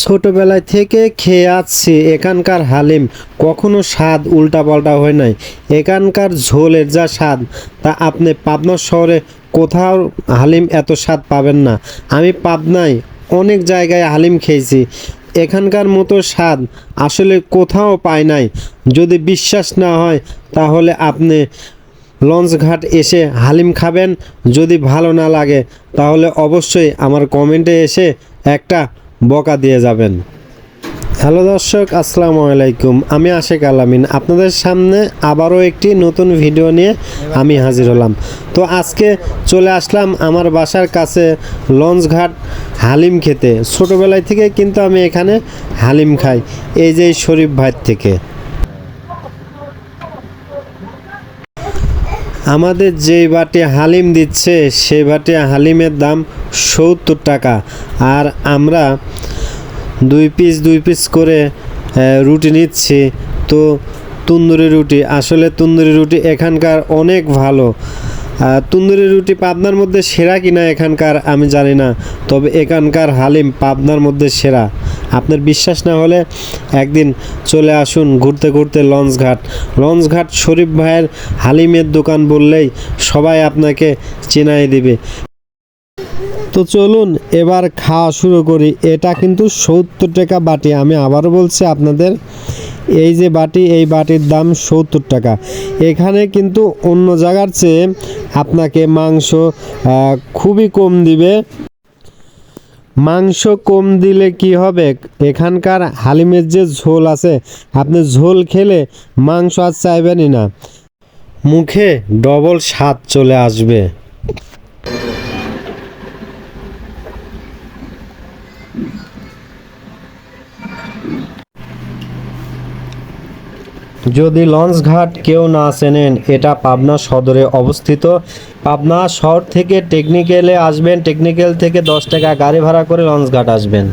ছোটবেলায় থেকে খেয়ে আসছি এখানকার হালিম, কখনো স্বাদ উল্টাপাল্টা হয় নাই। এখানকার ঝোলের যা স্বাদ তা আপনি পাবনা শহরে কোথাও হালিম এত স্বাদ পাবেন না। আমি পাবনায় অনেক জায়গায় হালিম খেয়েছি, এখানকার মতো স্বাদ আসলে কোথাও পাই নাই। যদি বিশ্বাস না হয় তাহলে আপনি লঞ্চঘাট এসে হালিম খাবেন। যদি ভালো না লাগে তাহলে অবশ্যই আমার কমেন্টে এসে একটা বকা দিয়ে যাবেন। হ্যালো দর্শক, আসসালামু আলাইকুম। আমি আশেক আলামিন আপনাদের সামনে আবারও একটি নতুন ভিডিও নিয়ে আমি হাজির হলাম। তো আজকে চলে আসলাম আমার বাসার কাছে লঞ্চঘাট হালিম খেতে। ছোটোবেলায় থেকে কিন্তু আমি এখানে হালিম খাই, এই যে শরীফ ভাই থেকে। আমাদের যেই বাটি হালিম দিচ্ছে সেই বাটি হালিমের দাম 70 টাকা, আর আমরা দুই পিস করে রুটি নিচ্ছি। তো তন্দুরি রুটি, আসলে তন্দুরি রুটি এখানকার অনেক ভালো। তন্দুরি রুটি পাবনার মধ্যে সেরা কিনা এখানকার আমি জানি না, তবে এখানকার হালিম পাবনার মধ্যে সেরা। আপনার বিশ্বাস না হলে একদিন চলে আসুন ঘুরতে ঘুরতে লঞ্চঘাট শরীফ ভাইয়ের হালিমের দোকান বললেই সবাই আপনাকে চেনাই দিবে। তো চলুন এবার খাওয়া শুরু করি। এটা কিন্তু 70 টাকা বাটি, আমি আবারও বলছি আপনাদের, এই যে বাটি, এই বাটির দাম 70 টাকা। এখানে কিন্তু অন্য জায়গার চেয়ে আপনাকে মাংস খুবই কম দিবে। মাংস কম দিলে কি হবে, এখানকার হালিমের যে ঝোল আছে, আপনি ঝোল খেলে মাংস আর চাইবেনই না, মুখে ডবল স্বাদ চলে আসবে। যদি লঞ্চঘাট কেউ না চেনেন, এটা পাবনা সদরে অবস্থিত। পাবনা শহর থেকে টেকনিক্যালে আসবেন, টেকনিক্যাল থেকে 10 টাকা গাড়ি ভাড়া করে লঞ্চঘাট আসবেন।